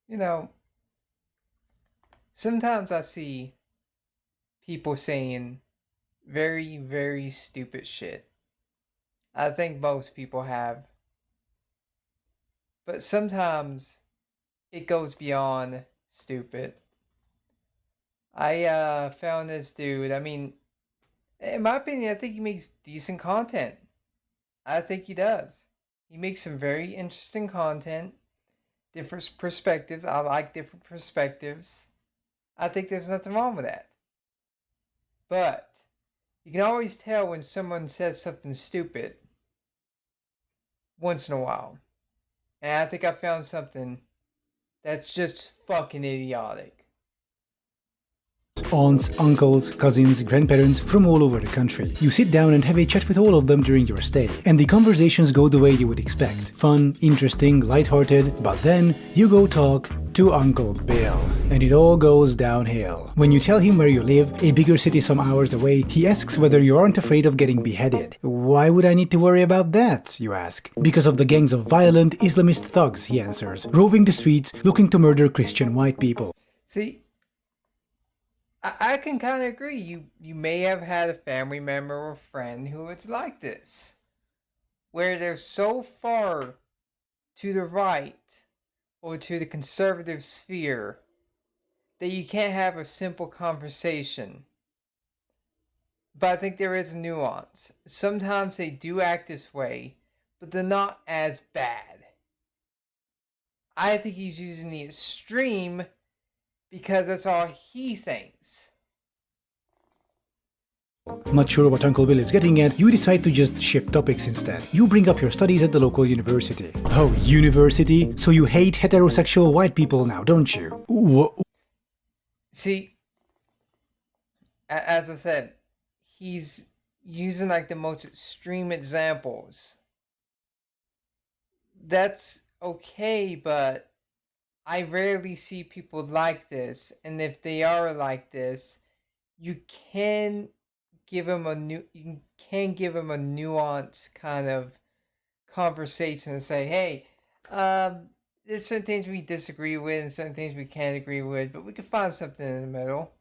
You know, sometimes I see people saying very, very stupid shit. I think most people have. But sometimes it goes beyond stupid. I found this dude. I mean, in my opinion, I think he makes decent content. I think he does. He makes some very interesting content, different perspectives. I like different perspectives. I think there's nothing wrong with that. But you can always tell when someone says something stupid once in a while. And I think I found something that's just fucking idiotic. Aunts, uncles, cousins, grandparents from all over the country. You sit down and have a chat with all of them during your stay, and the conversations go the way you would expect. Fun, interesting, lighthearted, but then you go talk to Uncle Bill, and it all goes downhill. When you tell him where you live, a bigger city some hours away, he asks whether you aren't afraid of getting beheaded. Why would I need to worry about that, you ask? Because of the gangs of violent Islamist thugs, he answers, roving the streets looking to murder Christian white people. See, I can kind of agree. You may have had a family member or friend who it's like this, where they're so far to the right or to the conservative sphere that you can't have a simple conversation. But I think there is a nuance. Sometimes they do act this way, but they're not as bad. I think he's using the extreme because that's all he thinks. Not sure what Uncle Bill is getting at, you decide to just shift topics instead. You bring up your studies at the local university. Oh, university? So you hate heterosexual white people now, don't you? See, as I said, he's using like the most extreme examples. That's okay, but I rarely see people like this, and if they are like this, you can give them you can give them a nuanced kind of conversation and say, hey, there's certain things we disagree with and certain things we can't agree with, but we can find something in the middle.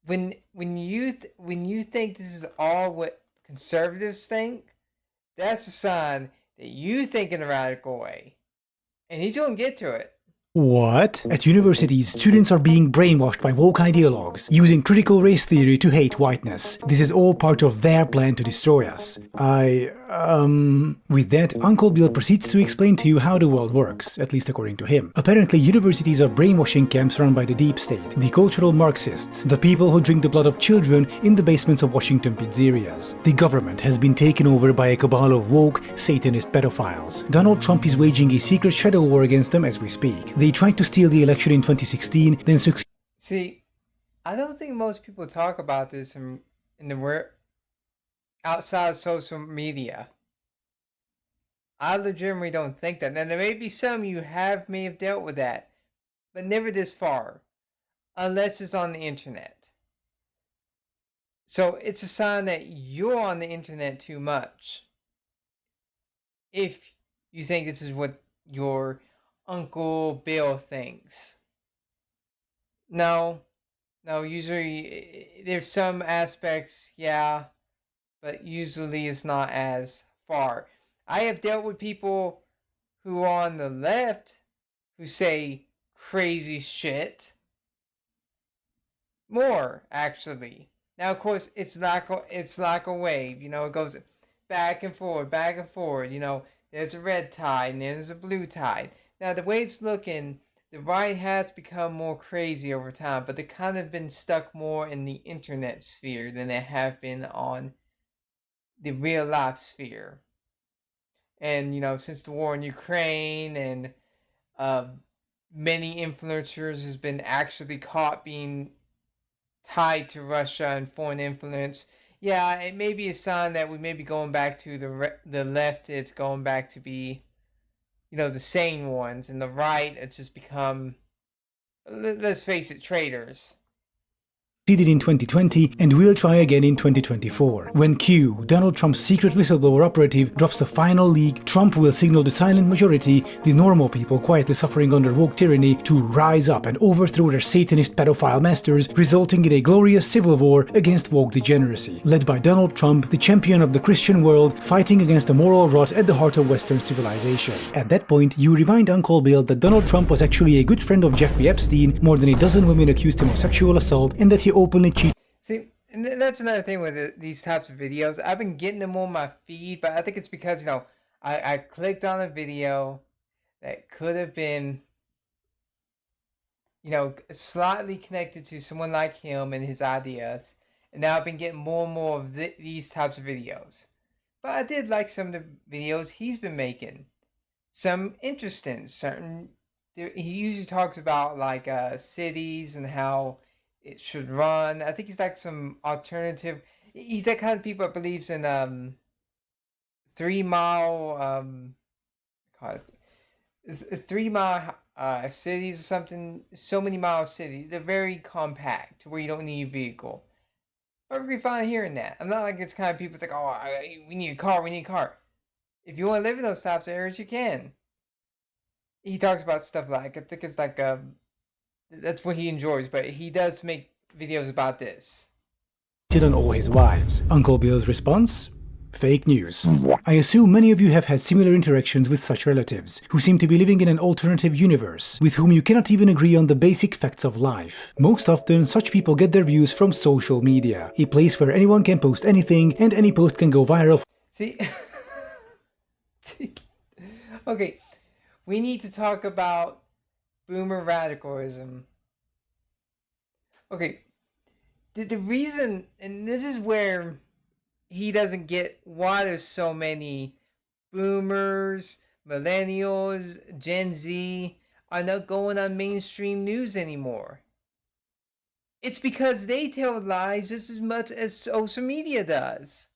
When you think this is all what conservatives think, that's a sign that you think in a radical way, and he's gonna get to it. What? At universities, students are being brainwashed by woke ideologues, using critical race theory to hate whiteness. This is all part of their plan to destroy us. With that, Uncle Bill proceeds to explain to you how the world works, at least according to him. Apparently, universities are brainwashing camps run by the deep state, the cultural Marxists, the people who drink the blood of children in the basements of Washington pizzerias. The government has been taken over by a cabal of woke, Satanist pedophiles. Donald Trump is waging a secret shadow war against them as we speak. They tried to steal the election in 2016, then succeeded. See, I don't think most people talk about this in the outside of social media. I legitimately don't think that. Now there may be some you may have dealt with that, but never this far, unless it's on the internet. So it's a sign that you're on the internet too much. If you think this is what your Uncle Bill thinks. No, no, usually there's some aspects, yeah, but usually it's not as far. I have dealt with people who are on the left who say crazy shit. More, actually. Now, of course, it's like a wave. You know, it goes back and forward, back and forward. You know, there's a red tide and there's a blue tide. Now, the way it's looking, the right has become more crazy over time, but they kind of been stuck more in the internet sphere than they have been on the real life sphere. And, you know, since the war in Ukraine and uh, many influencers has been actually caught being tied to Russia and foreign influence. Yeah, it may be a sign that we may be going back to the left. It's going back to be, you know, the sane ones, and the right. It's just become, let's face it, traitors. Did in 2020 and will try again in 2024. When Q, Donald Trump's secret whistleblower operative, drops the final leak, Trump will signal the silent majority, the normal people quietly suffering under woke tyranny, to rise up and overthrow their Satanist pedophile masters, resulting in a glorious civil war against woke degeneracy, led by Donald Trump, the champion of the Christian world, fighting against the moral rot at the heart of Western civilization. At that point, you remind Uncle Bill that Donald Trump was actually a good friend of Jeffrey Epstein, more than a dozen women accused him of sexual assault, and that he openly cheated. See, and that's another thing with these types of videos. I've been getting them on my feed, but I think it's because, you know, I clicked on a video that could have been, you know, slightly connected to someone like him and his ideas. And now I've been getting more and more of these types of videos. But I did like some of the videos he's been making. Some interesting, certain, he usually talks about like cities and how it should run. I think he's like some alternative. He's that kind of people that believes in 3 mile call it 3 mile cities or something. So many mile cities. They're very compact where you don't need a vehicle. Perfectly fine hearing that. I'm not like it's kind of people that's like, oh, we need a car, we need a car. If you want to live in those types of areas, you can. He talks about stuff like, I think it's like that's what he enjoys, but he does make videos about this. On all his wives. Uncle Bill's response? Fake news. I assume many of you have had similar interactions with such relatives, who seem to be living in an alternative universe, with whom you cannot even agree on the basic facts of life. Most often, such people get their views from social media, a place where anyone can post anything, and any post can go viral. See? Okay, we need to talk about boomer radicalism. Okay, the reason, and this is where he doesn't get why there's so many boomers, millennials, Gen Z are not going on mainstream news anymore. It's because they tell lies just as much as social media does.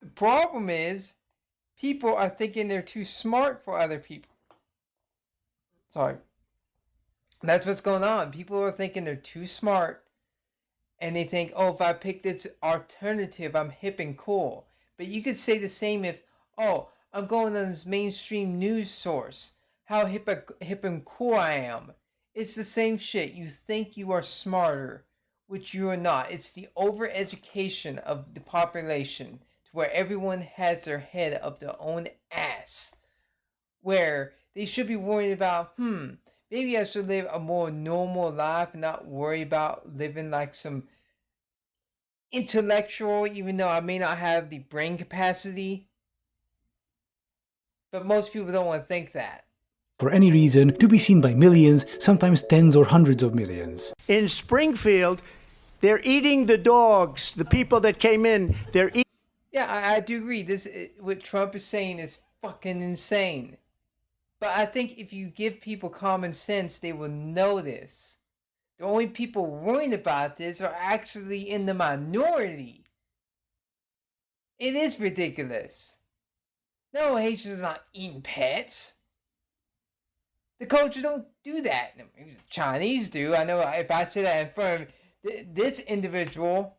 The problem is, people are thinking they're too smart for other people. Sorry. That's what's going on. People are thinking they're too smart. And they think, oh, if I pick this alternative, I'm hip and cool. But you could say the same if, oh, I'm going on this mainstream news source. How hip and cool I am. It's the same shit. You think you are smarter, which you are not. It's the overeducation of the population to where everyone has their head up their own ass. Where they should be worried about, maybe I should live a more normal life and not worry about living like some intellectual, even though I may not have the brain capacity. But most people don't want to think that. For any reason, to be seen by millions, sometimes tens or hundreds of millions. In Springfield, they're eating the dogs, the people that came in, they're eating. Yeah, I do agree. What Trump is saying is fucking insane. But I think if you give people common sense, they will know this. The only people worrying about this are actually in the minority. It is ridiculous. No, Haitians not eating pets. The culture don't do that. Maybe the Chinese do. I know if I say that in front of this individual,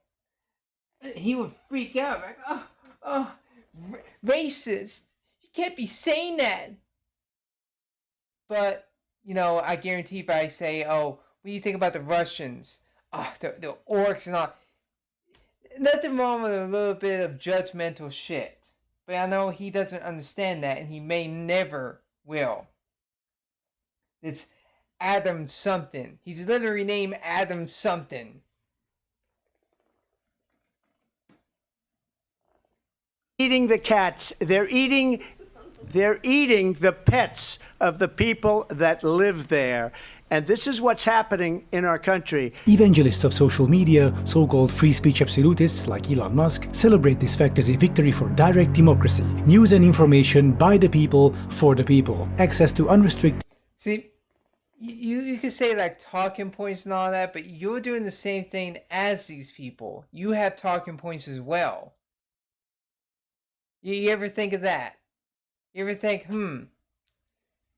he would freak out. Like, racist. You can't be saying that. But, you know, I guarantee if I say, oh, what do you think about the Russians? Oh, the orcs and all. Nothing wrong with a little bit of judgmental shit. But I know he doesn't understand that, and he may never will. It's Adam something. He's literally named Adam something. Eating the cats. They're eating the pets of the people that live there. And this is what's happening in our country. Evangelists of social media, so-called free speech absolutists like Elon Musk, celebrate this fact as a victory for direct democracy, news and information by the people, for the people, access to unrestricted... See, you could say like talking points and all that, but you're doing the same thing as these people. You have talking points as well. You ever think of that? You ever think, you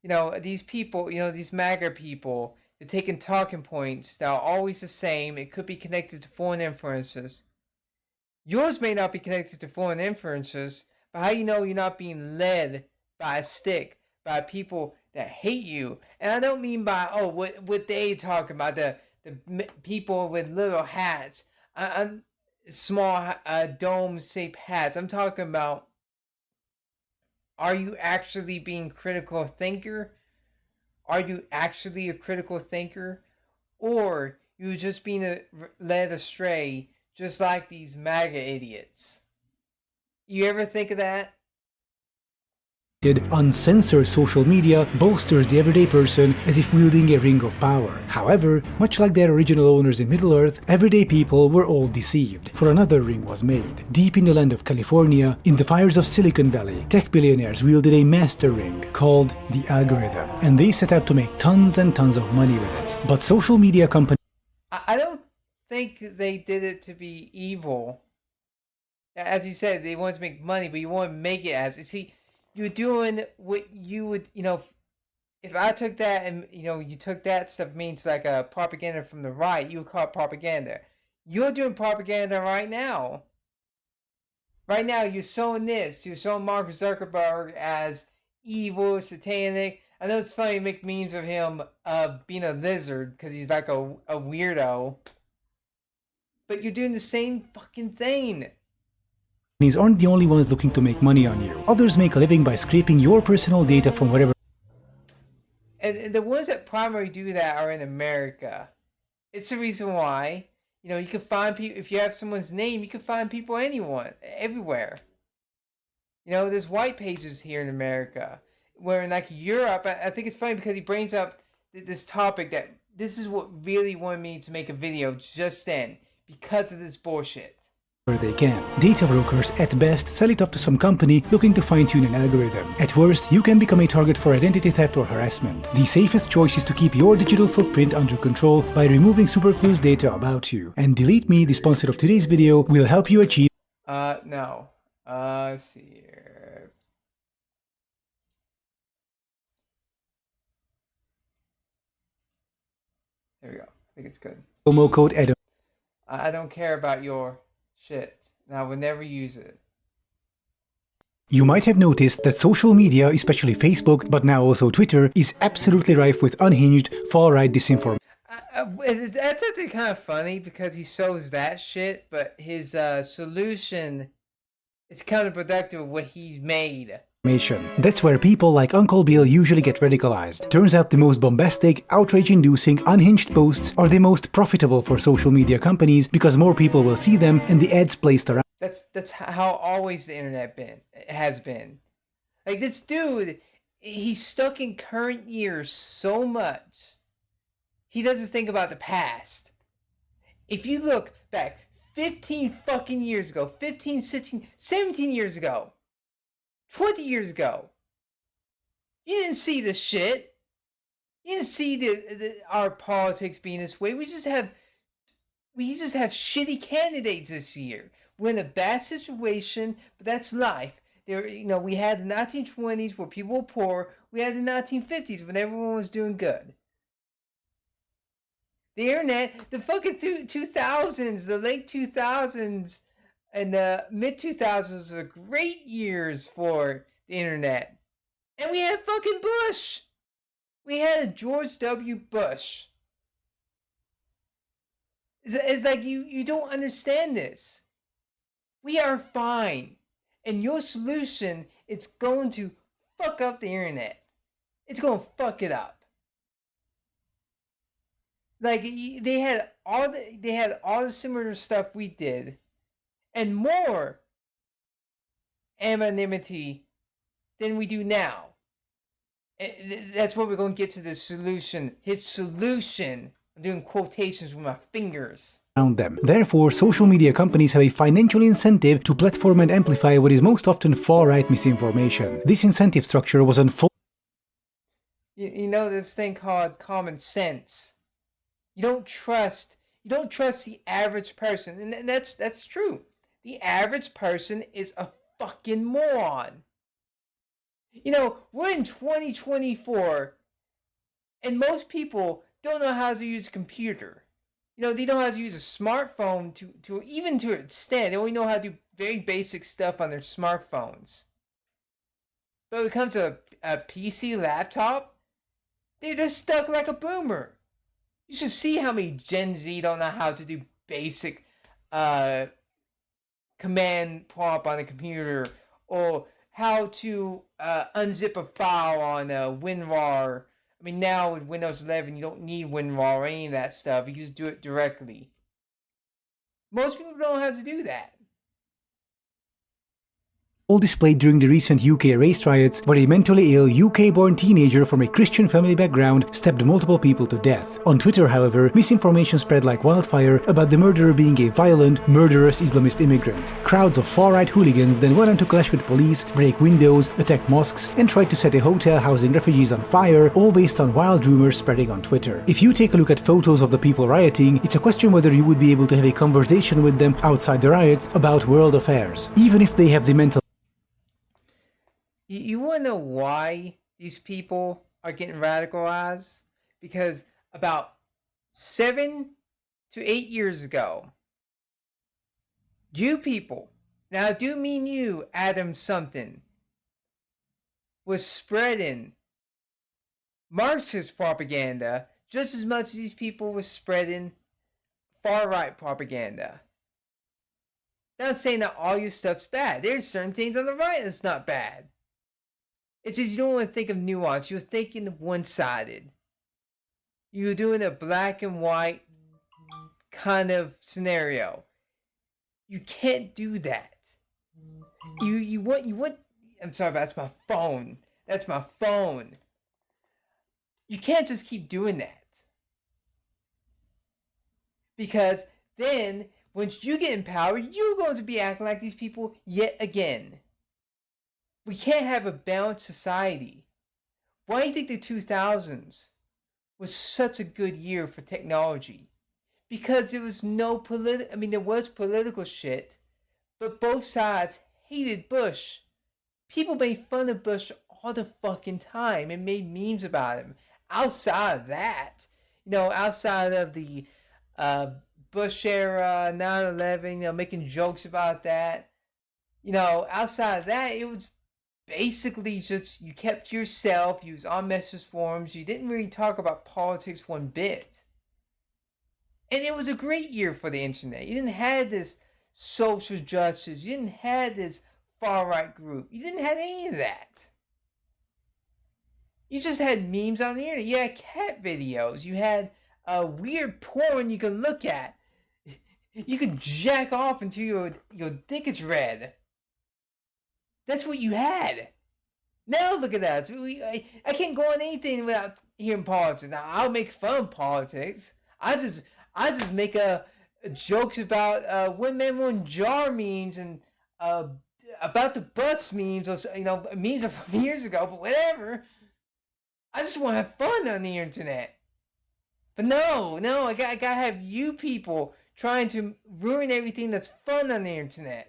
know, these people, you know, these MAGA people, They're taking talking points that are always the same. It could be connected to foreign influences. Yours may not be connected to foreign influences, but how you know you're not being led by a stick, by people that hate you? And I don't mean by, oh, what they talking about, the people with little hats, small dome-shaped hats. I'm talking about, are you actually being critical thinker? Are you actually a critical thinker? Or you just being led astray just like these MAGA idiots? You ever think of that? Uncensored social media bolsters the everyday person as if wielding a ring of power. However, much like their original owners in Middle-earth, everyday people were all deceived, for another ring was made. Deep in the land of California, in the fires of Silicon Valley, tech billionaires wielded a master ring called the algorithm, and they set out to make tons and tons of money with it. But social media companies... I don't think they did it to be evil. As you said, they wanted to make money, but you want to make it as... You see, you're doing what you would, if I took that and, you took that stuff means like a propaganda from the right, you would call it propaganda. You're doing propaganda right now. Right now, you're showing this. You're showing Mark Zuckerberg as evil, satanic. I know it's funny to make memes of him being a lizard because he's like a weirdo. But you're doing the same fucking thing. Aren't the only ones looking to make money on you. Others make a living by scraping your personal data from wherever. And the ones that primarily do that are in America. It's the reason why, you can find people, if you have someone's name, you can find people everywhere. There's white pages here in America. Where in like Europe, I think it's funny because he brings up this topic that this is what really wanted me to make a video just then because of this bullshit. They can. Data brokers at best sell it off to some company looking to fine-tune an algorithm. At worst, you can become a target for identity theft or harassment. The safest choice is to keep your digital footprint under control by removing superfluous data about you. And Delete Me, the sponsor of today's video, will help you achieve... No. Let's see here. There we go. I think it's good. Promo code Adam. I don't care about your shit. And I would never use it. You might have noticed that social media, especially Facebook, but now also Twitter, is absolutely rife with unhinged, far-right disinformation. That's actually kind of funny because he shows that shit, but his solution is counterproductive of what he's made. That's where people like Uncle Bill usually get radicalized. Turns out the most bombastic, outrage-inducing, unhinged posts are the most profitable for social media companies because more people will see them and the ads placed around. That's how always the internet has been. Like this dude, he's stuck in current years so much. He doesn't think about the past. If you look back 15 fucking years ago, 15, 16, 17 years ago, 20 years ago, you didn't see this shit. You didn't see our politics being this way. We just have shitty candidates this year. We're in a bad situation, but that's life. We had the 1920s where people were poor. We had the 1950s when everyone was doing good. The internet, the fucking 2000s, the late 2000s, and the mid-2000s were great years for the internet. And we had fucking Bush. We had George W. Bush. It's like you don't understand this. We are fine. And your solution is going to fuck up the internet. It's going to fuck it up. Like they had all the similar stuff we did. And more anonymity than we do now. That's what we're going to get to the solution. His solution. I'm doing quotations with my fingers. Them. Therefore, social media companies have a financial incentive to platform and amplify what is most often far-right misinformation. This incentive structure was on full... You know this thing called common sense. You don't trust the average person. And that's true. The average person is a fucking moron. We're in 2024, and most people don't know how to use a computer. They know how to use a smartphone to even to an extent. They only know how to do very basic stuff on their smartphones. But when it comes to a PC laptop, they're stuck like a boomer. You should see how many Gen Z don't know how to do basic command prompt on a computer, or how to unzip a file on WinRAR. I mean, now with Windows 11, you don't need WinRAR or any of that stuff. You just do it directly. Most people don't know how to do that. All displayed during the recent UK race riots, where a mentally ill UK-born teenager from a Christian family background stabbed multiple people to death. On Twitter, however, misinformation spread like wildfire about the murderer being a violent, murderous Islamist immigrant. Crowds of far-right hooligans then went on to clash with police, break windows, attack mosques, and tried to set a hotel housing refugees on fire, all based on wild rumors spreading on Twitter. If you take a look at photos of the people rioting, it's a question whether you would be able to have a conversation with them outside the riots about world affairs, even if they have the mental. You want to know why these people are getting radicalized? Because about 7 to 8 years ago, you people, now I do mean you, Adam something, was spreading Marxist propaganda just as much as these people were spreading far-right propaganda. Not saying that all your stuff's bad. There's certain things on the right that's not bad. It's just you don't want to think of nuance. You're thinking one-sided. You're doing a black and white kind of scenario. You can't do that. You want. I'm sorry, that's my phone. That's my phone. You can't just keep doing that. Because then, once you get in power, you're going to be acting like these people yet again. We can't have a balanced society. Why do you think the 2000s was such a good year for technology? Because there was no there was political shit, but both sides hated Bush. People made fun of Bush all the fucking time and made memes about him. Outside of that, outside of the Bush era, 9/11, making jokes about that, outside of that, it was basically just you kept yourself, you was on message forums, you didn't really talk about politics one bit. And it was a great year for the internet. You didn't have this social justice, you didn't have this far-right group, you didn't have any of that. You just had memes on the internet, you had cat videos, you had weird porn you could look at. You could jack off until your dick is red. That's what you had. Now look at that. I can't go on anything without hearing politics. Now I'll make fun of politics. I just make jokes about women on jar memes and about the bus memes, or memes from years ago. But whatever. I just want to have fun on the internet. But no, I gotta have you people trying to ruin everything that's fun on the internet.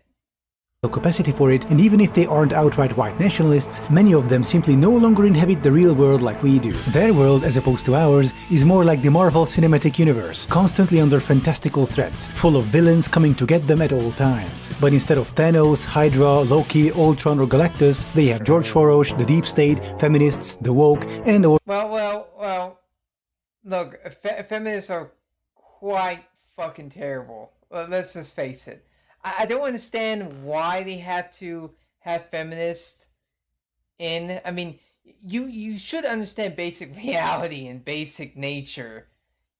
Capacity for it, and even if they aren't outright white nationalists, many of them simply no longer inhabit the real world like we do. Their world, as opposed to ours, is more like the Marvel Cinematic Universe, constantly under fantastical threats, full of villains coming to get them at all times. But instead of Thanos, Hydra, Loki, Ultron or Galactus, they have George Soros, the Deep State, feminists, the woke, and all. Well, look, feminists are quite fucking terrible. Well, let's just face it. I don't understand why they have to have feminists in. I mean, you should understand basic reality and basic nature.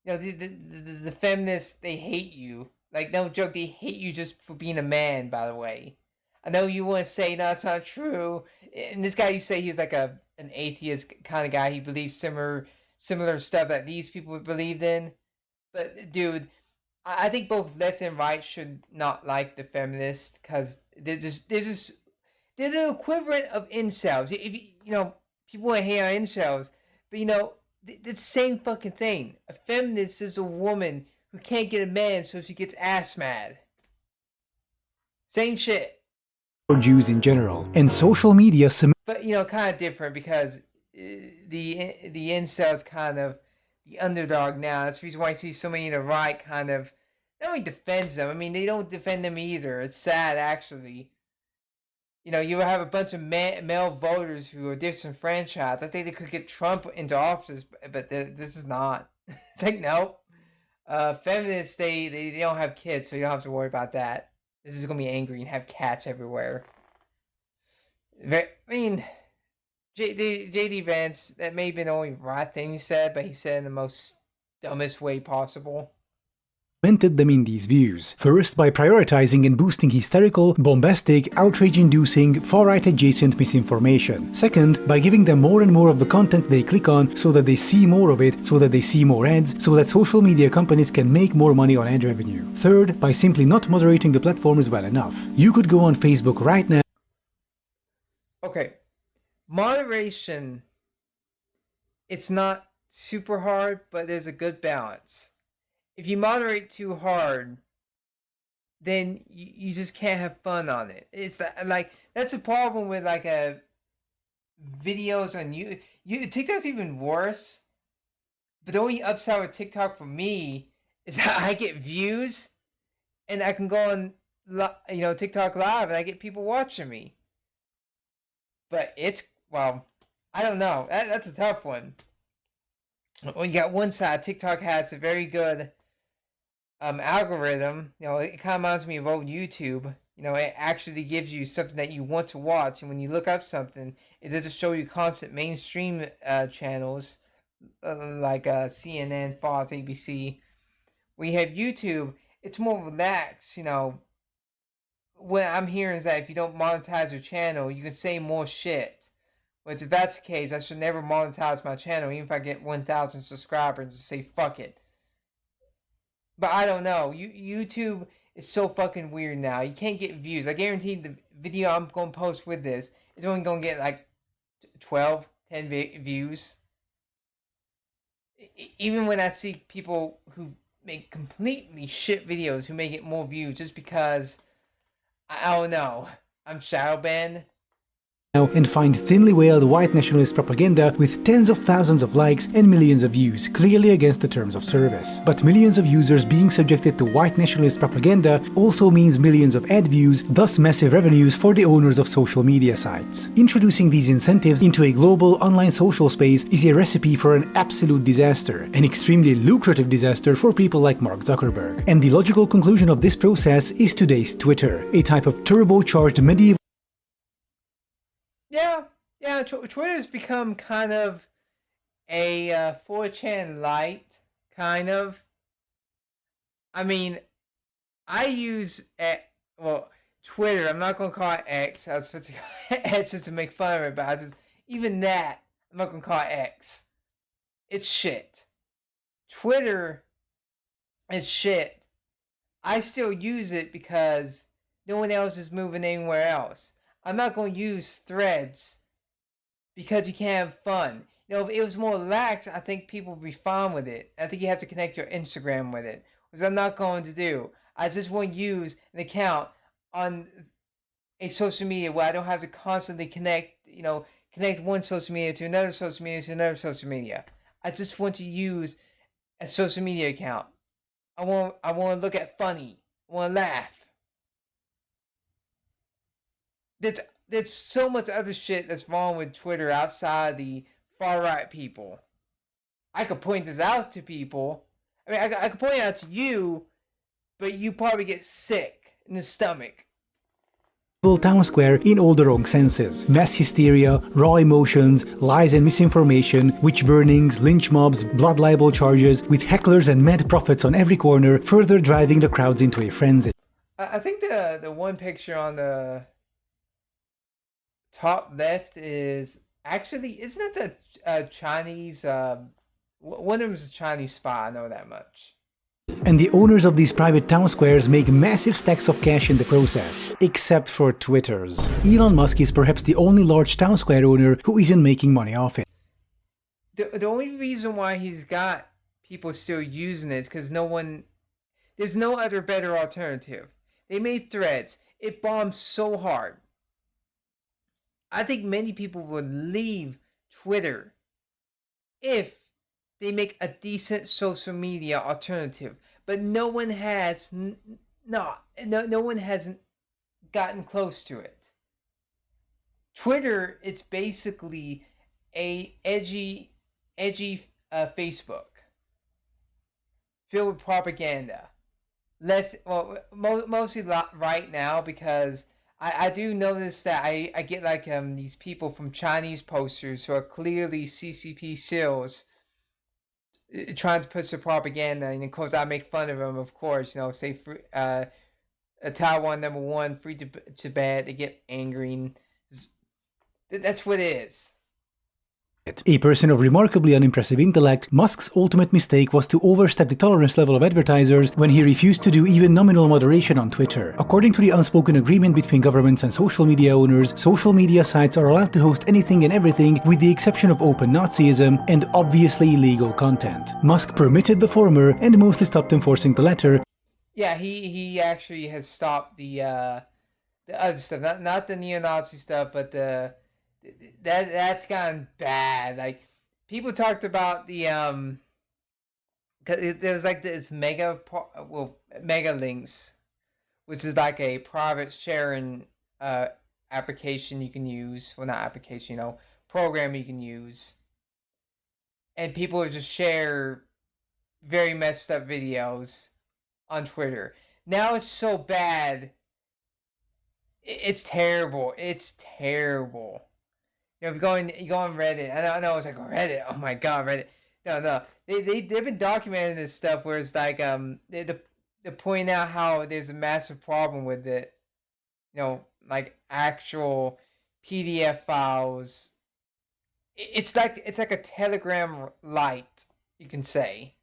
The feminists, they hate you. Like, no joke, they hate you just for being a man, by the way. I know you want to say, no, that's not true. And this guy, you say he's like an atheist kind of guy. He believes similar stuff that these people believed in. But, dude, I think both left and right should not like the feminists, because they're the equivalent of incels. If people want to hate on incels, but it's the same fucking thing. A feminist is a woman who can't get a man, so she gets ass mad. Same shit. Jews in general, and social media. But kind of different, because the incels kind of the underdog now. That's the reason why I see so many in the right kind of not only defends them. I mean, they don't defend them either. It's sad, actually. You know, you have a bunch of male voters who are disenfranchised. I think they could get Trump into office, but this is not. It's like, no. Feminists, they don't have kids, so you don't have to worry about that. This is going to be angry and have cats everywhere. I mean, JD Vance, that may have been the only right thing he said, but he said in the most dumbest way possible. Implemented them in these views. First, by prioritizing and boosting hysterical, bombastic, outrage-inducing, far-right adjacent misinformation. Second, by giving them more and more of the content they click on so that they see more of it, so that they see more ads, so that social media companies can make more money on ad revenue. Third, by simply not moderating the platforms well enough. You could go on Facebook right now. Okay. Moderation, it's not super hard, but there's a good balance. If you moderate too hard, then you just can't have fun on it. It's like that's a problem with like videos on you. TikTok's even worse. But the only upside with TikTok for me is that I get views, and I can go on TikTok live, and I get people watching me. But it's I don't know. That's a tough one. When you got one side, TikTok has a very good algorithm. You know, it kind of reminds me of old YouTube. You know, it actually gives you something that you want to watch, and when you look up something, it doesn't show you constant mainstream channels like CNN, Fox, ABC. When you have YouTube, it's more relaxed. You know, what I'm hearing is that if you don't monetize your channel, you can say more shit. Which, if that's the case, I should never monetize my channel, even if I get 1,000 subscribers, and just say fuck it. But I don't know. YouTube is so fucking weird now. You can't get views. I guarantee the video I'm going to post with this is only going to get like 12, 10 views. Even when I see people who make completely shit videos who may get more views just because, I don't know, I'm shadow banned. And find thinly veiled white nationalist propaganda with tens of thousands of likes and millions of views, clearly against the terms of service. But millions of users being subjected to white nationalist propaganda also means millions of ad views, thus massive revenues for the owners of social media sites. Introducing these incentives into a global online social space is a recipe for an absolute disaster, an extremely lucrative disaster for people like Mark Zuckerberg. And the logical conclusion of this process is today's Twitter, a type of turbocharged medieval Twitter's become kind of a 4chan light, kind of. I mean, I use Twitter. I'm not gonna call it X. I was supposed to call it X just to make fun of it, but even that, I'm not gonna call it X. It's shit. Twitter is shit. I still use it because no one else is moving anywhere else. I'm not going to use Threads because you can't have fun. You know, if it was more lax, I think people would be fine with it. I think you have to connect your Instagram with it, which I'm not going to do. I just want to use an account on a social media where I don't have to constantly connect one social media to another social media to another social media. I just want to use a social media account. I want to look at funny. I want to laugh. There's so much other shit that's wrong with Twitter outside the far right people. I could point this out to people. I mean, I could point it out to you, but you probably get sick in the stomach. Town square in all the wrong senses. Mass hysteria, raw emotions, lies and misinformation, witch burnings, lynch mobs, blood libel charges, with hecklers and mad prophets on every corner, further driving the crowds into a frenzy. I think the one picture on the top left is actually, isn't it the Chinese, one of them is a Chinese spy, I know that much. And the owners of these private town squares make massive stacks of cash in the process, except for Twitter's. Elon Musk is perhaps the only large town square owner who isn't making money off it. The only reason why he's got people still using it is because there's no other better alternative. They made Threads. It bombed so hard. I think many people would leave Twitter if they make a decent social media alternative, but no one has no one hasn't gotten close to it. Twitter, it's basically a edgy Facebook filled with propaganda. Left, well, mostly right now, because I do notice that I get like these people from Chinese posters who are clearly CCP SEALs trying to push the propaganda, and of course I make fun of them. Of course, say free, Taiwan #1, free to Tibet. They get angry, and that's what it is. A person of remarkably unimpressive intellect, Musk's ultimate mistake was to overstep the tolerance level of advertisers when he refused to do even nominal moderation on Twitter. According to the unspoken agreement between governments and social media owners, social media sites are allowed to host anything and everything with the exception of open Nazism and obviously illegal content. Musk permitted the former and mostly stopped enforcing the latter. Yeah, he actually has stopped the other stuff, not the neo-Nazi stuff, but that's gotten bad. Like, people talked about the cause there was like this mega links, which is like a private sharing application you can use. Well, not application, program you can use, and people would just share very messed up videos on Twitter. Now it's so bad. It's terrible. It's terrible. You go on Reddit. I know it's like Reddit. Oh my god, Reddit. No. They've been documenting this stuff where it's like they point out how there's a massive problem with it. Like actual PDF files. It's like a Telegram light, you can say.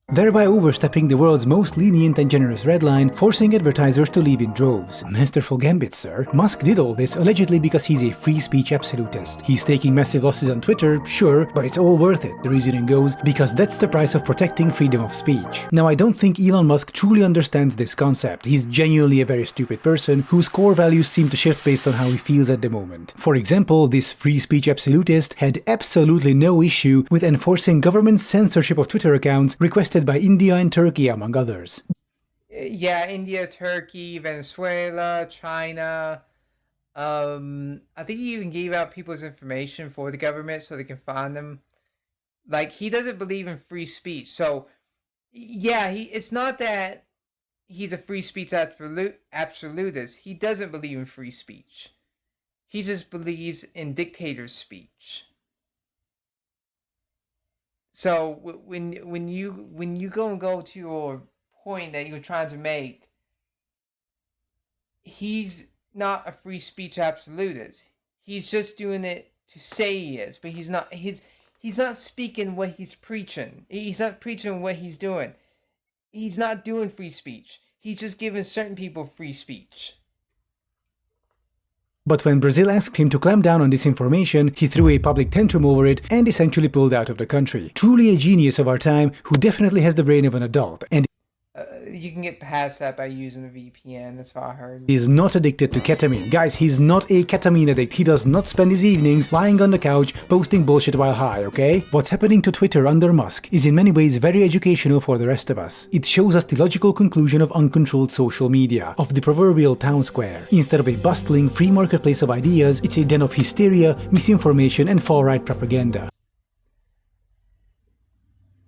Thereby overstepping the world's most lenient and generous red line, forcing advertisers to leave in droves. Masterful gambit, sir. Musk did all this allegedly because he's a free speech absolutist. He's taking massive losses on Twitter, sure, but it's all worth it, the reasoning goes, because that's the price of protecting freedom of speech. Now, I don't think Elon Musk truly understands this concept. He's genuinely a very stupid person whose core values seem to shift based on how he feels at the moment. For example, this free speech absolutist had absolutely no issue with enforcing government censorship of Twitter accounts requested by India and Turkey, among others. Yeah, India, Turkey, Venezuela, China. I think he even gave out people's information for the government so they can find them. Like, he doesn't believe in free speech. So, yeah, it's not that he's a free speech absolutist. He doesn't believe in free speech. He just believes in dictator speech. So when you go to your point that you're trying to make, he's not a free speech absolutist. He's just doing it to say he is, but he's not. He's not speaking what he's preaching. He's not preaching what he's doing. He's not doing free speech. He's just giving certain people free speech. But when Brazil asked him to clamp down on disinformation, he threw a public tantrum over it and essentially pulled out of the country. Truly a genius of our time who definitely has the brain of an adult, and you can get past that by using a VPN, that's what I heard. He's not addicted to ketamine. Guys, he's not a ketamine addict. He does not spend his evenings lying on the couch posting bullshit while high, okay? What's happening to Twitter under Musk is in many ways very educational for the rest of us. It shows us the logical conclusion of uncontrolled social media, of the proverbial town square. Instead of a bustling free marketplace of ideas, it's a den of hysteria, misinformation, and far-right propaganda.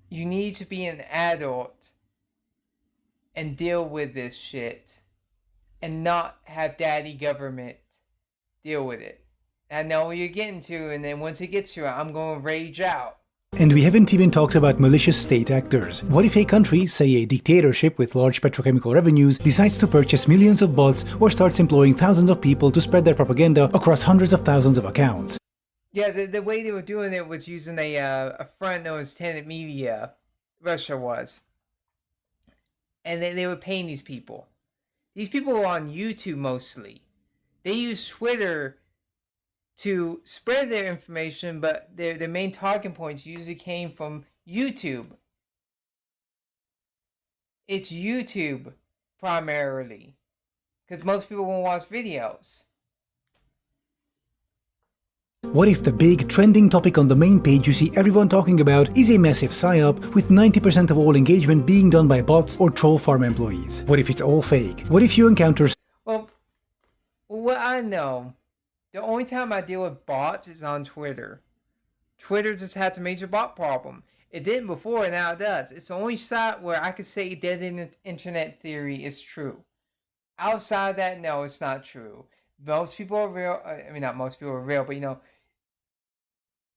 You need to be an adult and deal with this shit and not have daddy government deal with it. I know what you're getting to, and then once it gets to it, I'm going to rage out. And we haven't even talked about malicious state actors. What if a country, say a dictatorship with large petrochemical revenues, decides to purchase millions of bots or starts employing thousands of people to spread their propaganda across hundreds of thousands of accounts? Yeah, the way they were doing it was using a front known as Tenet Media, Russia was. And they were paying these people. These people were on YouTube mostly. They used Twitter to spread their information, but their main talking points usually came from YouTube. It's YouTube primarily, because most people won't watch videos. What if the big trending topic on the main page you see everyone talking about is a massive psyop with 90% of all engagement being done by bots or troll farm employees? What if it's all fake? What if you encounter... Well, what I know, the only time I deal with bots is on Twitter. Twitter just had a major bot problem. It didn't before, and now it does. It's the only site where I could say dead internet theory is true. Outside that, no, it's not true. Most people are real. I mean, not most people are real, but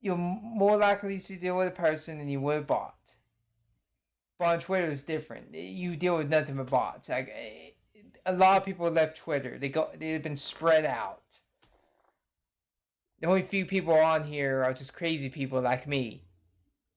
you're more likely to deal with a person than you would a bot. But on Twitter, it's different. You deal with nothing but bots. Like, a lot of people left Twitter. They've been spread out. The only few people on here are just crazy people like me.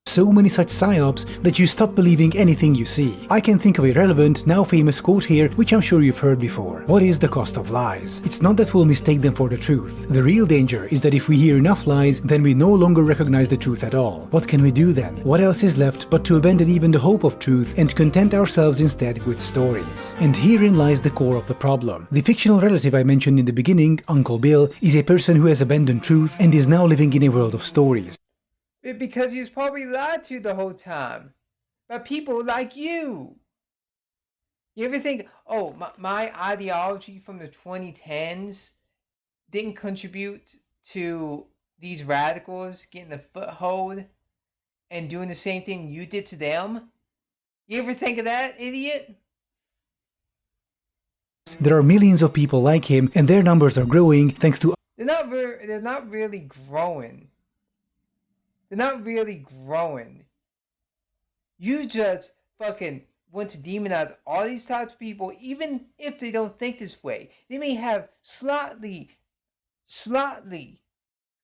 So many such psyops that you stop believing anything you see. I can think of a relevant, now famous quote here, which I'm sure you've heard before. What is the cost of lies? It's not that we'll mistake them for the truth. The real danger is that if we hear enough lies, then we no longer recognize the truth at all. What can we do then? What else is left but to abandon even the hope of truth and content ourselves instead with stories? And herein lies the core of the problem. The fictional relative I mentioned in the beginning, Uncle Bill, is a person who has abandoned truth and is now living in a world of stories. Because he was probably lied to the whole time by people like you. You ever think, oh, my ideology from the 2010s didn't contribute to these radicals getting a foothold and doing the same thing you did to them? You ever think of that, idiot? There are millions of people like him, and their numbers are growing thanks to... They're not really growing. They're not really growing. You just fucking want to demonize all these types of people, even if they don't think this way. They may have slightly,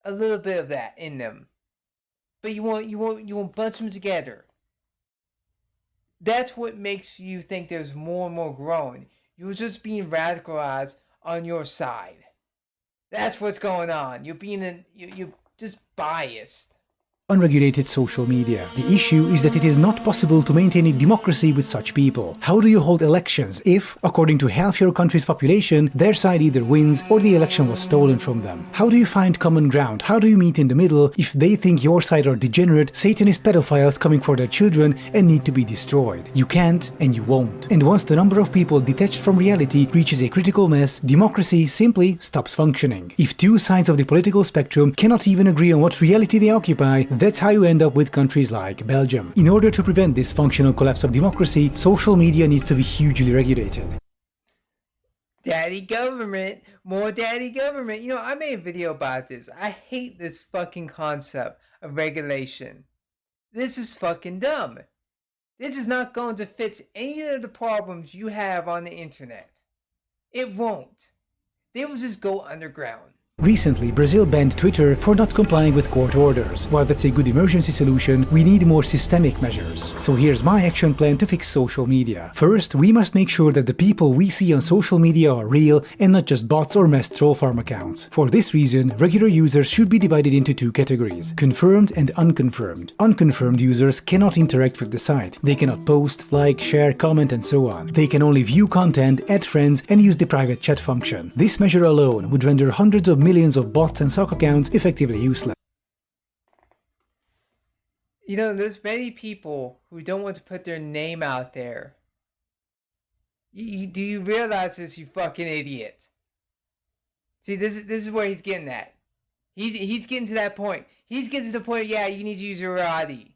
a little bit of that in them, but you want bunch them together. That's what makes you think there's more and more growing. You're just being radicalized on your side. That's what's going on. You're just biased. Unregulated social media. The issue is that it is not possible to maintain a democracy with such people. How do you hold elections if, according to half your country's population, their side either wins or the election was stolen from them? How do you find common ground? How do you meet in the middle if they think your side are degenerate, Satanist pedophiles coming for their children and need to be destroyed? You can't and you won't. And once the number of people detached from reality reaches a critical mass, democracy simply stops functioning. If two sides of the political spectrum cannot even agree on what reality they occupy, that's how you end up with countries like Belgium. In order to prevent this functional collapse of democracy, social media needs to be hugely regulated. Daddy government, more daddy government. I made a video about this. I hate this fucking concept of regulation. This is fucking dumb. This is not going to fix any of the problems you have on the internet. It won't. They will just go underground. Recently, Brazil banned Twitter for not complying with court orders. While that's a good emergency solution, we need more systemic measures. So here's my action plan to fix social media. First, we must make sure that the people we see on social media are real and not just bots or mass troll farm accounts. For this reason, regular users should be divided into two categories: confirmed and unconfirmed. Unconfirmed users cannot interact with the site. They cannot post, like, share, comment, and so on. They can only view content, add friends, and use the private chat function. This measure alone would render hundreds of millions of bots and sock accounts effectively useless. There's many people who don't want to put their name out there. Do you realize this, you fucking idiot? See, this is where he's getting at. He's getting to that point. He's getting to the point, yeah, you need to use your ID.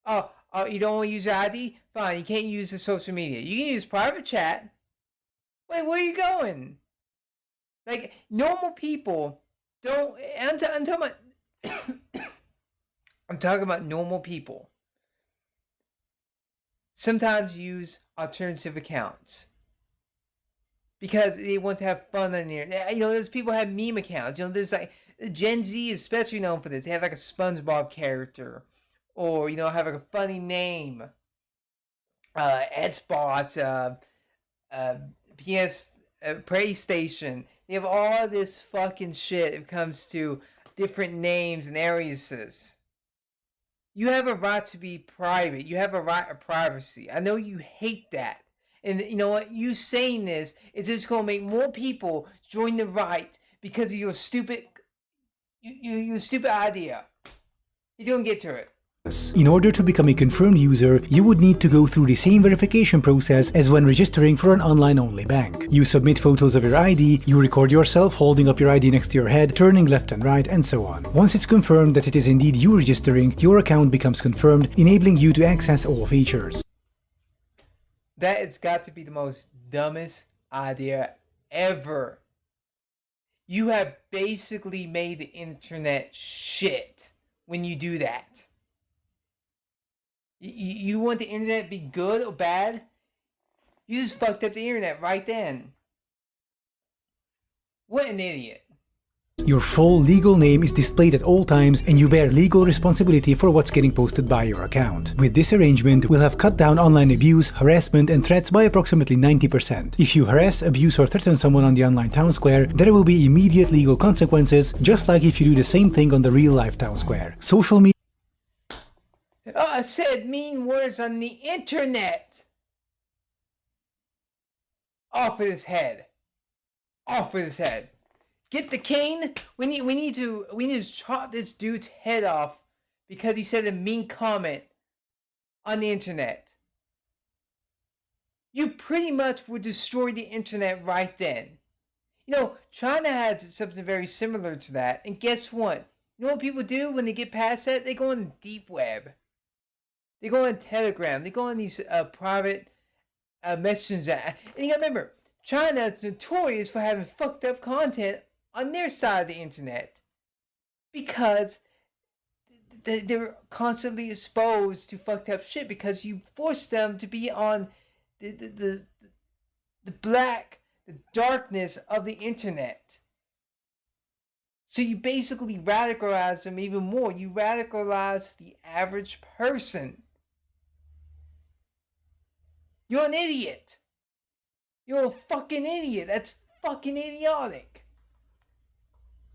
Oh, you don't want to use your ID? Fine, you can't use the social media. You can use private chat. Wait, where are you going? Like, normal people don't... I'm talking about... I'm talking about normal people. Sometimes use alternative accounts. Because they want to have fun on there. There's people who have meme accounts. There's like... Gen Z is especially known for this. They have like a SpongeBob character. Or, have like a funny name. Xbox, PS... PlayStation. They have all this fucking shit when it comes to different names and aliases. You have a right to be private. You have a right of privacy. I know you hate that. And you know what? You saying this is just going to make more people join the right because of your stupid You stupid idea. He's gonna get to it. In order to become a confirmed user, you would need to go through the same verification process as when registering for an online-only bank. You submit photos of your ID, you record yourself holding up your ID next to your head, turning left and right, and so on. Once it's confirmed that it is indeed you registering, your account becomes confirmed, enabling you to access all features. That has got to be the most dumbest idea ever. You have basically made the internet shit when you do that. You want the internet to be good or bad? You just fucked up the internet right then. What an idiot. Your full legal name is displayed at all times and you bear legal responsibility for what's getting posted by your account. With this arrangement, we'll have cut down online abuse, harassment and threats by approximately 90%. If you harass, abuse or threaten someone on the online town square, there will be immediate legal consequences, just like if you do the same thing on the real-life town square. Social media I said mean words on the internet. Off with his head. Off with his head. Get the cane. We need to chop this dude's head off because he said a mean comment on the internet. You pretty much would destroy the internet right then. You know, China has something very similar to that, and guess what? You know what people do when they get past that? They go on the deep web. They go on Telegram. They go on these private messages. And you gotta remember, China is notorious for having fucked up content on their side of the internet because they're constantly exposed to fucked up shit because you force them to be on the darkness of the internet. So you basically radicalize them even more. You radicalize the average person. You're an idiot. You're a fucking idiot. That's fucking idiotic.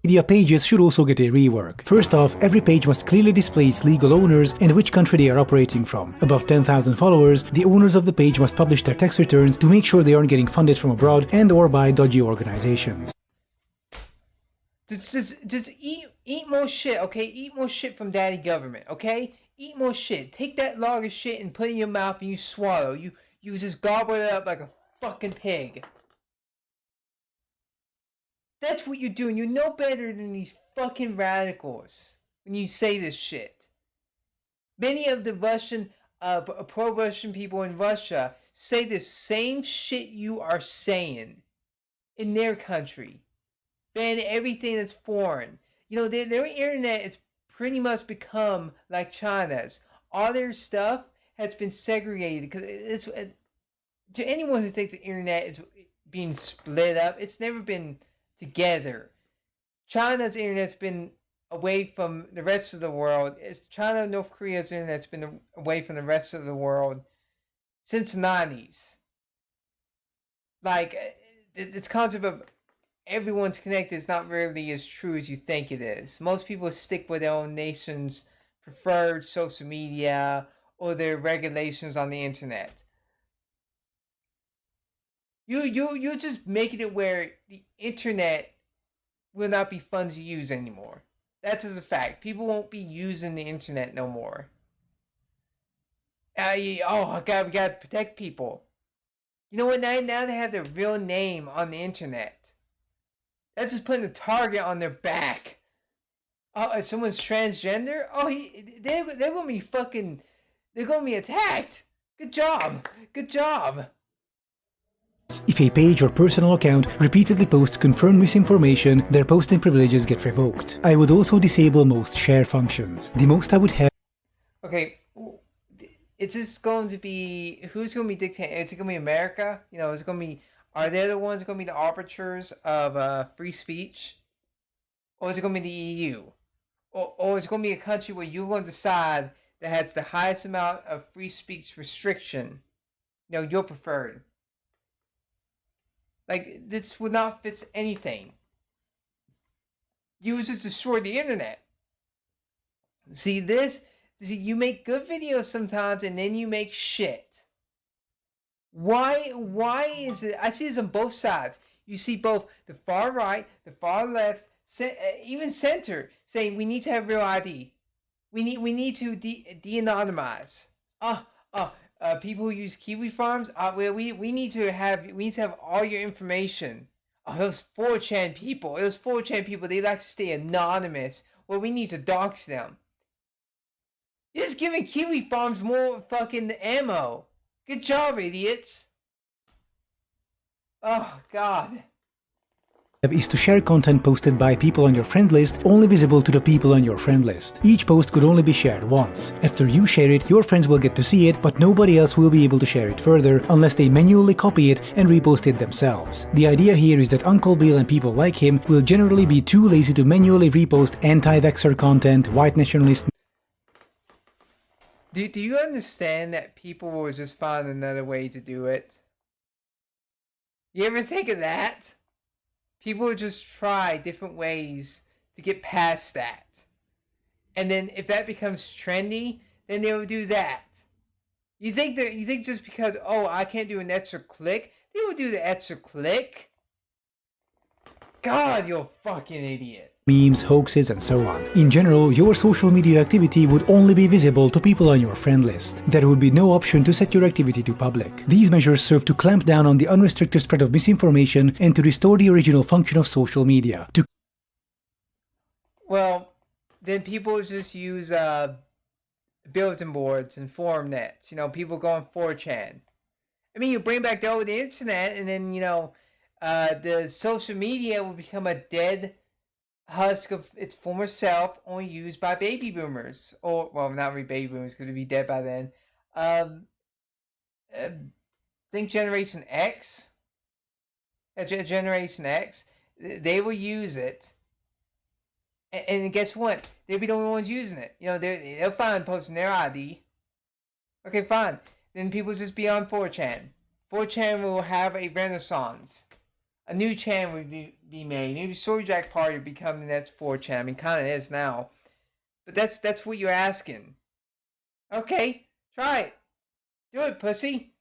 Media pages should also get a rework. First off, every page must clearly display its legal owners and which country they are operating from. Above 10,000 followers, the owners of the page must publish their tax returns to make sure they aren't getting funded from abroad and or by dodgy organizations. Just eat more shit, okay? Eat more shit from daddy government, okay? Eat more shit. Take that log of shit and put it in your mouth and you swallow. You just gobble it up like a fucking pig. That's what you're doing. You're no better than these fucking radicals when you say this shit. Many of the Russian, pro-Russian people in Russia say the same shit you are saying in their country. Ban everything that's foreign. You know, their internet has pretty much become like China's. All their stuff has been segregated because it's to anyone who thinks the internet is being split up, it's never been together. China's internet's been away from the rest of the world. China and North Korea's internet's been away from the rest of the world since the 90s. Like, this concept of everyone's connected is not really as true as you think it is. Most people stick with their own nation's preferred social media or their regulations on the internet. You're just making it where the internet will not be fun to use anymore. That's as a fact. People won't be using the internet no more. We gotta protect people. You know what? Now they have their real name on the internet. That's just putting a target on their back. Oh, if someone's transgender, they're gonna be fucking. They're gonna be attacked. Good job. Good job. If a page or personal account repeatedly posts confirmed misinformation, their posting privileges get revoked. I would also disable most share functions. The most I would have. Okay, is this going to be, who's going to be dictating? Is it going to be America? You know, is it going to be, are they the ones going to be the arbiters of free speech? Or is it going to be the EU? Or is it going to be a country where you're going to decide that has the highest amount of free speech restriction? You know, your preferred. Like, this would not fit anything. You would just destroy the internet. See, you make good videos sometimes and then you make shit. Why is it? I see this on both sides. You see both the far right, the far left, even center saying we need to have real ID. We need to de-anonymize. People who use Kiwi Farms. We need to have all your information. Oh, those 4chan people. Those 4chan people. They like to stay anonymous. Well, we need to dox them. You're just giving Kiwi Farms more fucking ammo. Good job, idiots. Oh, God. Is to share content posted by people on your friend list only visible to the people on your friend list. Each post could only be shared once. After you share it, your friends will get to see it, but nobody else will be able to share it further unless they manually copy it and repost it themselves. The idea here is that Uncle Bill and people like him will generally be too lazy to manually repost anti-vaxxer content, white nationalist. Do you understand that people will just find another way to do it? You ever think of that? People will just try different ways to get past that. And then if that becomes trendy, then they will do that. You think just because, oh, I can't do an extra click, they will do the extra click? God, you're a fucking idiot. Memes, hoaxes, and so on. In general, your social media activity would only be visible to people on your friend list. There would be no option to set your activity to public. These measures serve to clamp down on the unrestricted spread of misinformation and to restore the original function of social media. Well, then people just use bulletin boards and forum nets. You know, people go on 4chan. I mean, you bring back the old internet, and then, you know, the social media will become a dead husk of its former self, only used by baby boomers. Or, well, not really baby boomers, because it'd be dead by then. Think Generation X. Generation X. They will use it. And guess what? They'll be the only ones using it. You know, they'll find posting their ID. Okay, fine. Then people just be on 4chan. 4chan will have a renaissance. A new chan would be made. Maybe Sword Jack Party would become the next 4chan. I mean, kind of is now. But that's what you're asking. Okay, try it. Do it, pussy.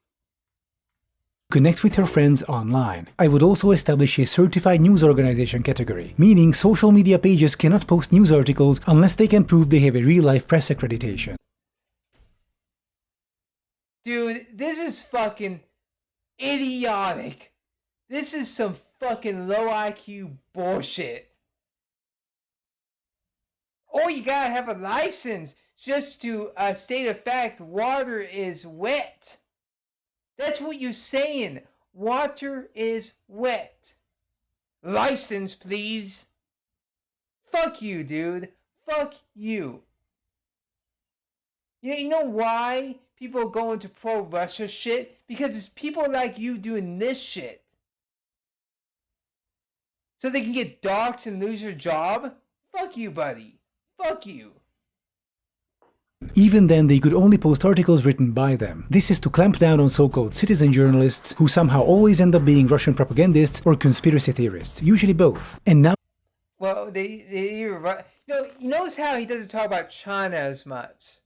Connect with your friends online. I would also establish a certified news organization category, meaning social media pages cannot post news articles unless they can prove they have a real-life press accreditation. Dude, this is fucking idiotic. This is some fucking low IQ bullshit. Or you gotta have a license just to state a fact water is wet. That's what you're saying. Water is wet. License, please. Fuck you, dude. Fuck you. You know why people go into pro-Russia shit? Because it's people like you doing this shit. So they can get doxxed and lose your job? Fuck you, buddy. Fuck you. Even then, they could only post articles written by them. This is to clamp down on so-called citizen journalists who somehow always end up being Russian propagandists or conspiracy theorists, usually both. And now... Well, you're right. You notice how he doesn't talk about China as much.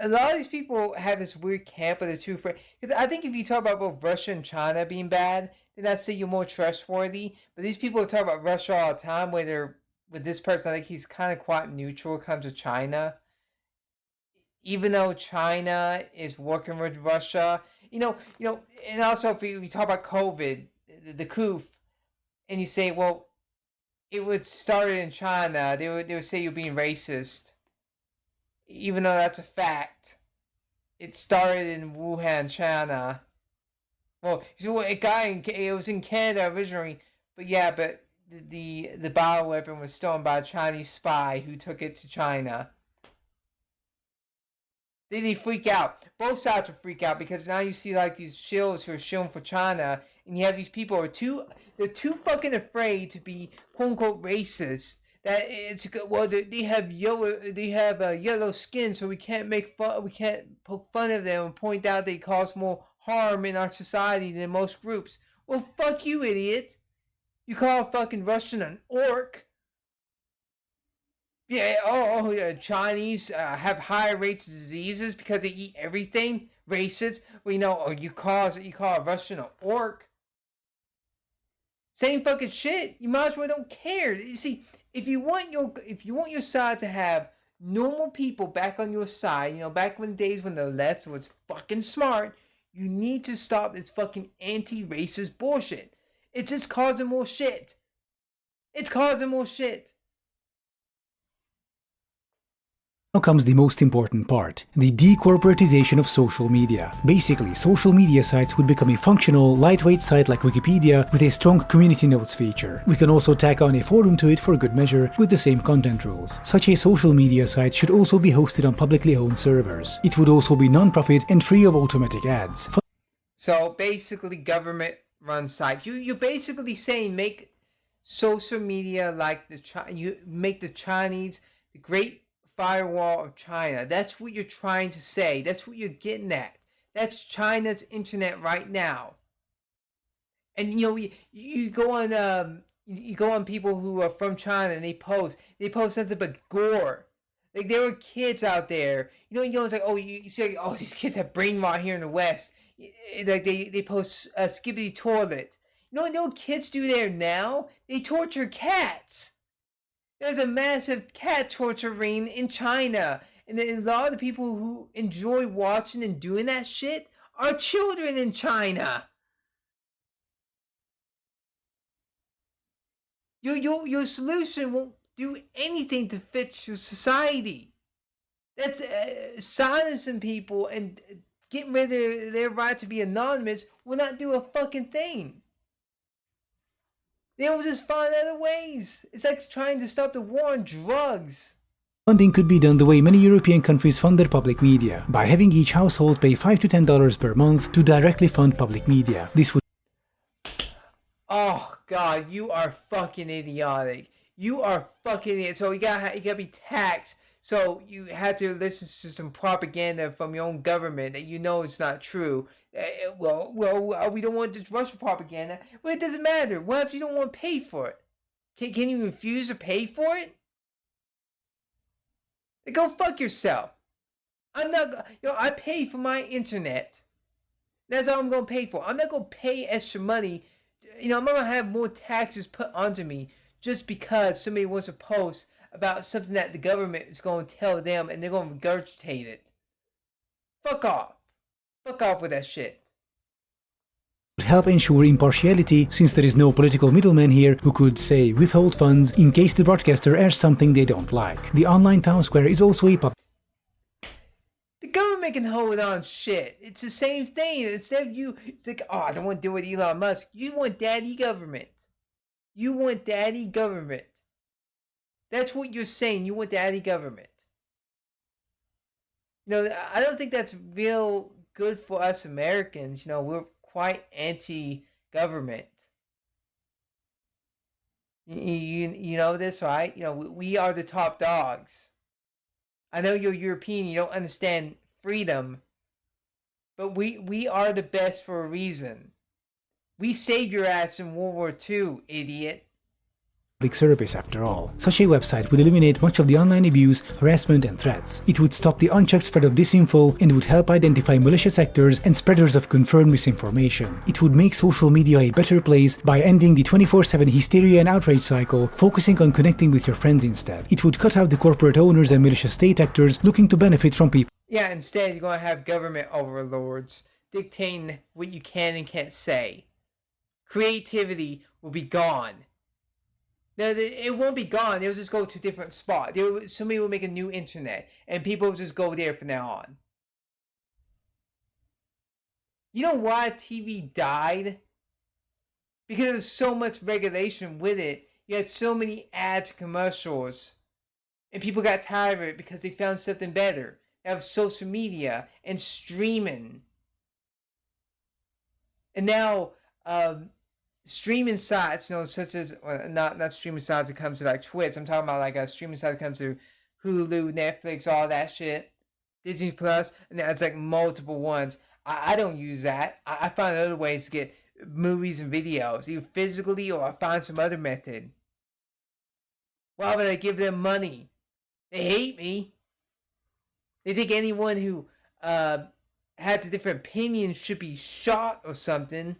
A lot of these people have this weird camp of the two. Because I think if you talk about both Russia and China being bad, then I'd say you're more trustworthy. But these people talk about Russia all the time, where with this person, I think he's kind of quite neutral when it comes to China. Even though China is working with Russia, and also if we talk about COVID, the coup, and you say, well, it would start in China, they would say you're being racist, even though that's a fact. It started in Wuhan, China. Well, it was in Canada originally, but the bioweapon was stolen by a Chinese spy who took it to China. They freak out. Both sides will freak out because now you see like these shills who are shilling for China, and you have these people who are they're too fucking afraid to be quote unquote racist. That it's well they have yellow skin, so we can't poke fun of them and point out they cause more harm in our society than most groups. Well, fuck you, idiot. You call a fucking Russian an orc? Yeah, Chinese have higher rates of diseases because they eat everything. Racist. Well, you call a Russian an orc. Same fucking shit. You might as well don't care. You see, if you want your side to have normal people back on your side, back when the days when the left was fucking smart, you need to stop this fucking anti-racist bullshit. It's just causing more shit. It's causing more shit. Now comes the most important part, the decorporatization of social media. Basically, social media sites would become a functional, lightweight site like Wikipedia with a strong community notes feature. We can also tack on a forum to it for good measure with the same content rules. Such a social media site should also be hosted on publicly owned servers. It would also be non-profit and free of automatic ads. So basically, government-run site. You're basically saying make social media like you make the Chinese the great firewall of China. That's what you're trying to say. That's what you're getting at. That's China's internet right now. And you go on people who are from China and they post nothing but gore. Like there were kids out there. It's like, oh, you say, oh, these kids have brain rot here in the West. Like they post Skibbity Toilet. You know what kids do there now? They torture cats. There's a massive cat torture ring in China. And a lot of the people who enjoy watching and doing that shit are children in China. Your solution won't do anything to fix your society. That's silencing people and getting rid of their right to be anonymous will not do a fucking thing. They will just find other ways. It's like trying to stop the war on drugs. Funding could be done the way many European countries fund their public media, by having each household pay $5 to $10 per month to directly fund public media. This would... Oh God, you are fucking idiotic. You are fucking idiot. So you gotta be taxed. So you have to listen to some propaganda from your own government that it's not true. We don't want this Russian propaganda. Well, it doesn't matter. What if you don't want to pay for it? Can you refuse to pay for it? Then go fuck yourself. I'm not. I pay for my internet. That's all I'm gonna pay for. I'm not gonna pay extra money. I'm not gonna have more taxes put onto me just because somebody wants to post about something that the government is going to tell them and they're going to regurgitate it. Fuck off. Fuck off with that shit. Help ensure impartiality, since there is no political middleman here who could, say, withhold funds in case the broadcaster airs something they don't like. The online town square is also a The government can hold on shit. It's the same thing. It's like, oh, I don't want to deal with Elon Musk. You want daddy government. You want daddy government. That's what you're saying. You want daddy government. I don't think that's real good for us Americans. We're quite anti-government. You know this, right? We are the top dogs. I know you're European. You don't understand freedom. But we are the best for a reason. We saved your ass in World War II, idiot. Public service after all. Such a website would eliminate much of the online abuse, harassment and threats. It would stop the unchecked spread of disinfo and would help identify malicious actors and spreaders of confirmed misinformation. It would make social media a better place by ending the 24/7 hysteria and outrage cycle, focusing on connecting with your friends instead. It would cut out the corporate owners and malicious state actors looking to benefit from people. Yeah, instead you're going to have government overlords dictating what you can and can't say. Creativity will be gone. No, it won't be gone. It'll just go to a different spot. Somebody will make a new internet, and people will just go there from now on. You know why TV died? Because there was so much regulation with it. You had so many ads and commercials. And people got tired of it because they found something better. That was social media and streaming. And now, streaming sites, such as not streaming sites that come to like Twitch. I'm talking about like a streaming site that comes to Hulu, Netflix, all that shit, Disney Plus, and that's like multiple ones. I don't use that. I find other ways to get movies and videos, either physically or I find some other method. Why would I give them money? They hate me. They think anyone who has a different opinion should be shot or something.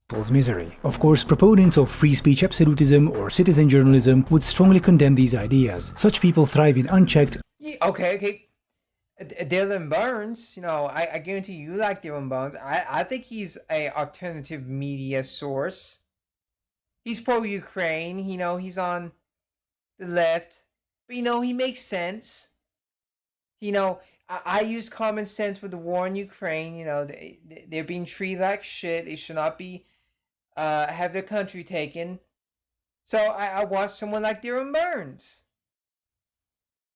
people's misery. Of course, proponents of free speech absolutism or citizen journalism would strongly condemn these ideas. Such people thrive in unchecked. Yeah, okay. Dylan Burns, I guarantee you like Dylan Burns. I think he's a alternative media source. He's pro-Ukraine, he's on the left, but he makes sense. I use common sense with the war in Ukraine. They're being treated like shit. They should not be have their country taken. So I watch someone like Dylan Burns.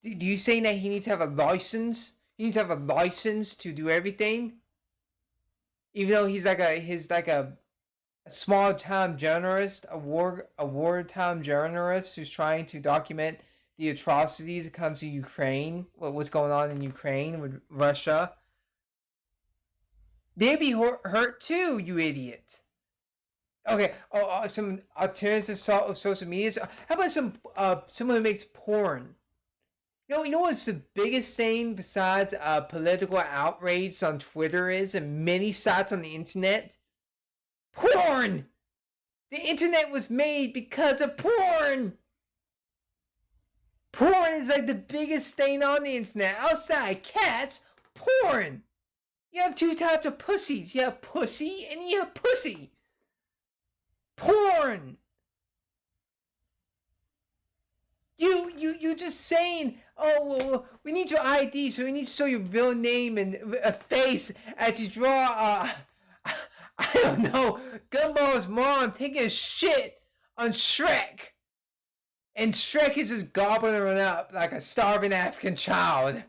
Do you say that he needs to have a license? He needs to have a license to do everything, even though he's like a small time journalist, a wartime journalist who's trying to document the atrocities that comes to Ukraine, what's going on in Ukraine with Russia. They'd be hurt too, you idiot. Okay, some alternative social media. How about someone who makes porn? You know what's the biggest thing besides political outrage on Twitter is, and many sites on the internet? Porn! The internet was made because of porn! Porn is like the biggest thing on the internet. Outside cats, porn! You have two types of pussies. You have pussy and you have pussy. Porn! You just saying, oh, well, we need your ID, so we need to show your real name and a face as you draw, I don't know, Gumball's mom taking a shit on Shrek. And Shrek is just gobbling her up like a starving African child.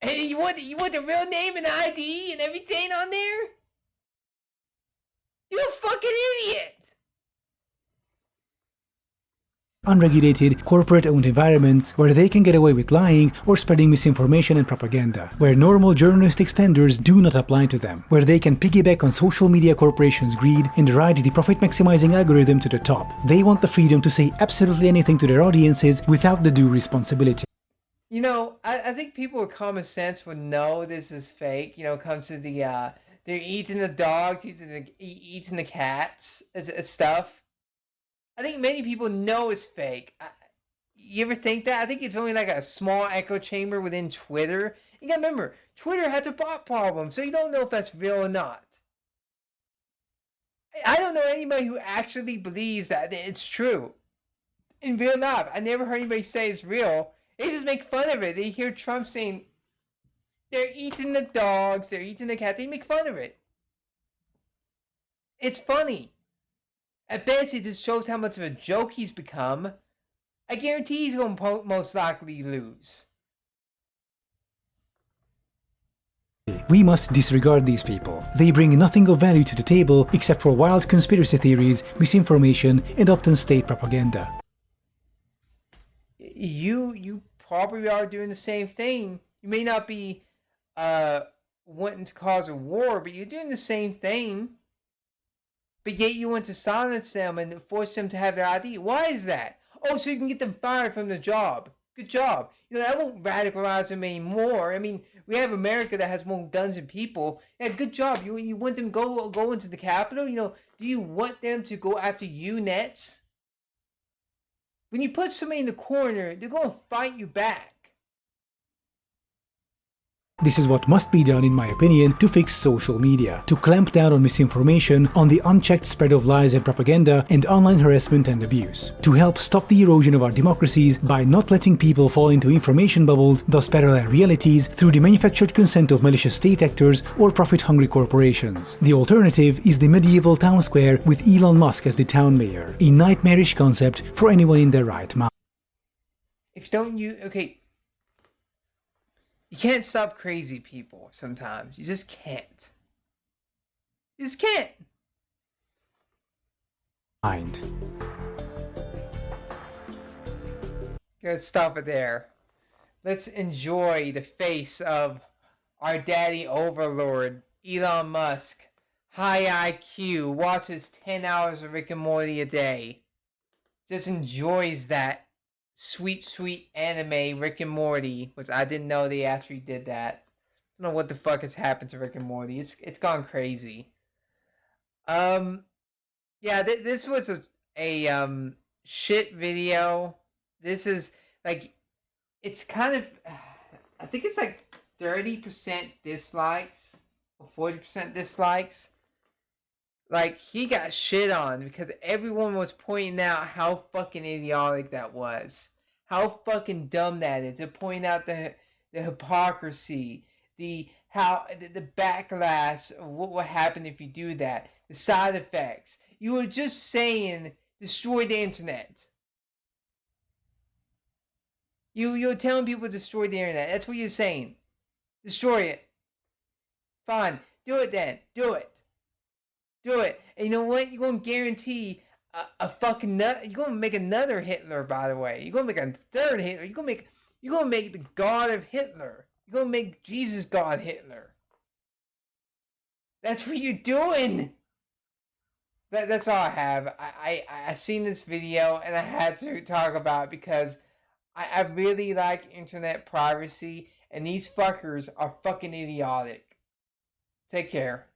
And you want the real name and ID and everything on there? You're a fucking idiot! Unregulated, corporate-owned environments where they can get away with lying or spreading misinformation and propaganda, where normal journalistic standards do not apply to them, where they can piggyback on social media corporations' greed and ride the profit-maximizing algorithm to the top. They want the freedom to say absolutely anything to their audiences without the due responsibility. I think people with common sense would know this is fake. Comes to the they're eating the dogs, eating the cats, stuff. I think many people know it's fake. You ever think that? I think it's only like a small echo chamber within Twitter. You gotta remember, Twitter has a bot problem, so you don't know if that's real or not. I don't know anybody who actually believes that it's true. In real life, I never heard anybody say it's real. They just make fun of it. They hear Trump saying, they're eating the dogs, they're eating the cats, they make fun of it. It's funny. At best, it just shows how much of a joke he's become. I guarantee he's going to most likely lose. We must disregard these people. They bring nothing of value to the table except for wild conspiracy theories, misinformation, and often state propaganda. You probably are doing the same thing. You may not be wanting to cause a war, but you're doing the same thing. But yet you want to silence them and force them to have their ID. Why is that? Oh, so you can get them fired from the job. Good job. That won't radicalize them anymore. I mean, we have America that has more guns than people. Yeah, good job. You want them to go into the Capitol? Do you want them to go after you next? When you put somebody in the corner, they're going to fight you back. This is what must be done, in my opinion, to fix social media, to clamp down on misinformation, on the unchecked spread of lies and propaganda, and online harassment and abuse, to help stop the erosion of our democracies by not letting people fall into information bubbles, thus parallel realities, through the manufactured consent of malicious state actors or profit-hungry corporations. The alternative is the medieval town square with Elon Musk as the town mayor, a nightmarish concept for anyone in their right mind. You can't stop crazy people sometimes. You just can't. You just can't. Gotta stop it there. Let's enjoy the face of our daddy overlord, Elon Musk. High IQ, watches 10 hours of Rick and Morty a day. Just enjoys that sweet anime Rick and Morty, which I didn't know they actually did that. don't know what the fuck has happened to Rick and Morty. It's gone crazy. Yeah, this was a shit video. This is like, it's kind of, I think it's like 30% dislikes or 40% dislikes. Like, he got shit on because everyone was pointing out how fucking idiotic that was. How fucking dumb that is. To point out the hypocrisy, the backlash of what will happen if you do that, the side effects. You were just saying destroy the internet. You're telling people to destroy the internet. That's what you're saying. Destroy it. Fine. Do it then. Do it. Do it. And you know what? You're going to guarantee a fucking nut. You're going to make another Hitler, by the way. You're going to make a third Hitler. You're going to make the God of Hitler. You're going to make Jesus God Hitler. That's what you're doing. That's all I have. I seen this video and I had to talk about it because I really like internet privacy and these fuckers are fucking idiotic. Take care.